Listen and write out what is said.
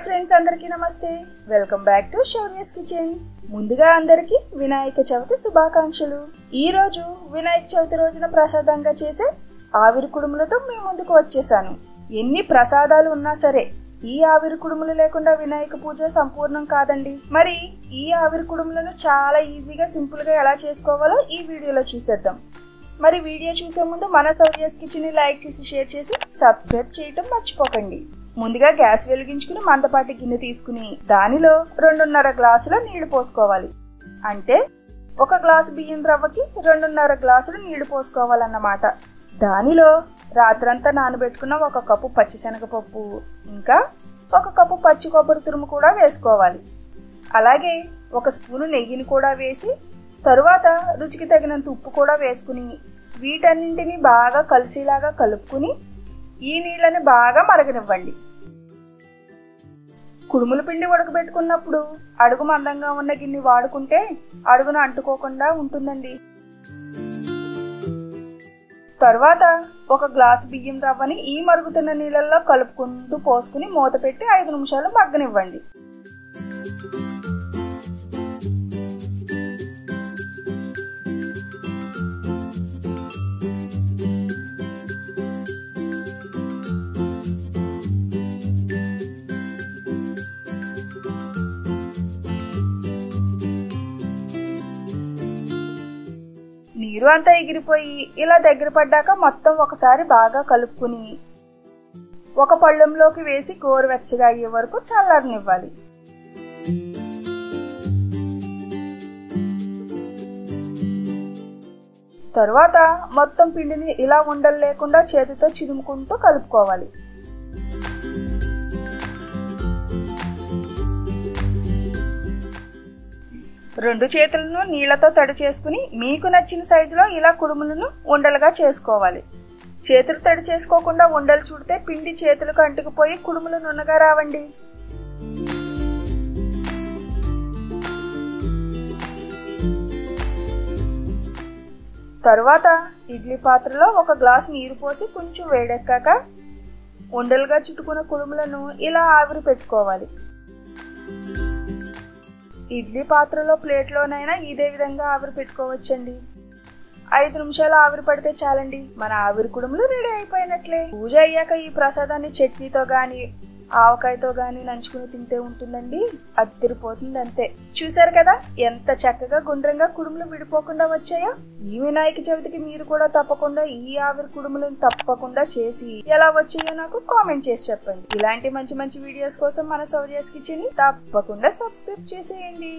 Friends అందరికీ నమస్తే welcome back to శౌర్యస్ kitchen. ముందుగా అందరికీ వినాయక చవితి శుభాకాంక్షలు। ఈ రోజు వినాయక చవితి రోజున ప్రసాదంగా చేసే ఆవిరి కుడుములతో మీ ముందుకు వచ్చేసాను। ఎన్ని ప్రసాదాలు ఉన్నా సరే ఈ ఆవిరి కుడుములు లేకుండా వినాయక పూజ సంపూర్ణం కాదండి। మరి ఈ ఆవిరి కుడుములను చాలా ఈజీగా సింపుల్ గా ఎలా చేసుకోవాలో ఈ వీడియోలో చూసేద్దాం। మరి వీడియో చూసే ముందు మన శౌర్యస్ కిచెన్ ని లైక్ చేసి షేర్ చేసి సబ్స్క్రైబ్ చేయటం మర్చిపోకండి। ముందుగా గ్యాస్ వెలిగించుకుని మందపాటి గిన్నె తీసుకుని దానిలో 2.5 గ్లాసుల నీళ్లు పోసుకోవాలి। అంటే ఒక గ్లాసు బియ్యం రవ్వకి 2.5 గ్లాసులు నీళ్లు పోసుకోవాలన్నమాట। దానిలో రాత్రంతా నానబెట్టుకున్న 1 కప్పు పచ్చిశనగపప్పు ఇంకా 1 కప్పు పచ్చి కొబ్బరి తురుము కూడా వేసుకోవాలి। అలాగే 1 స్పూను నెయ్యిని కూడా వేసి తరువాత రుచికి తగినంత ఉప్పు కూడా వేసుకుని వీటన్నింటిని బాగా కలిసేలాగా కలుపుకుని ఈ నీళ్ళని బాగా మరగనివ్వండి। కుడుముల పిండి ఉడకబెట్టుకున్నప్పుడు అడుగు మందంగా ఉన్న గిన్నె వాడుకుంటే అడుగున అంటుకోకుండా ఉంటుందండి। తర్వాత 1 గ్లాసు బియ్యం రవ్వని ఈ మరుగుతున్న నీళ్ళల్లో కలుపుకుంటూ పోసుకుని మూత పెట్టి 5 నిమిషాలు మగ్గనివ్వండి। నీరు అంతా ఎగిరిపోయి ఇలా దగ్గర పడ్డాక మొత్తం ఒకసారి బాగా కలుపుకుని ఒక పళ్ళెంలోకి వేసి గోరువెచ్చగా అయ్యే వరకు చల్లారనివ్వాలి। తరువాత మొత్తం పిండిని ఇలా ఉండలు లేకుండా చేతితో చిదుముకుంటూ కలుపుకోవాలి। రెండు చేతులను నీళ్లతో తడి చేసుకుని మీకు నచ్చిన సైజులో ఇలా కుడుములను ఉండలుగా చేసుకోవాలి। చేతులు తడి చేసుకోకుండా ఉండలు చుడితే పిండి చేతులకు అంటుకుపోయి కుడుములు నున్నగా రావండి। తరువాత ఇడ్లీ పాత్రలో 1 గ్లాసు నీరు పోసి కొంచెం వేడెక్కాక ఉండలుగా చుట్టుకున్న కుడుములను ఇలా ఆవిరి పెట్టుకోవాలి। ఇడ్లీ పాత్రలో ప్లేట్లోనైనా ఇదే విధంగా ఆవిరి పెట్టుకోవచ్చండి। 5 నిమిషాలు ఆవిరి పడితే చాలండి, మన ఆవిరి కుడుములు రెడీ అయిపోయినట్లే। పూజ అయ్యాక ఈ ప్రసాదాన్ని చట్నీతో గాని ఆవకాయతో గాని నంచుకుని తింటే ఉంటుందండి, అదిరిపోతుంది అంతే। చూసారు కదా ఎంత చక్కగా గుండ్రంగా కుడుములు విడిపోకుండా వచ్చాయో। ఈ వినాయక చవితికి మీరు కూడా తప్పకుండా ఈ ఆవిరి కుడుములను తప్పకుండా చేసి ఎలా వచ్చాయో నాకు కామెంట్ చేసి చెప్పండి। ఇలాంటి మంచి మంచి వీడియోస్ కోసం మన శౌర్యస్ కిచెన్ ని తప్పకుండా సబ్స్క్రైబ్ చేసేయండి।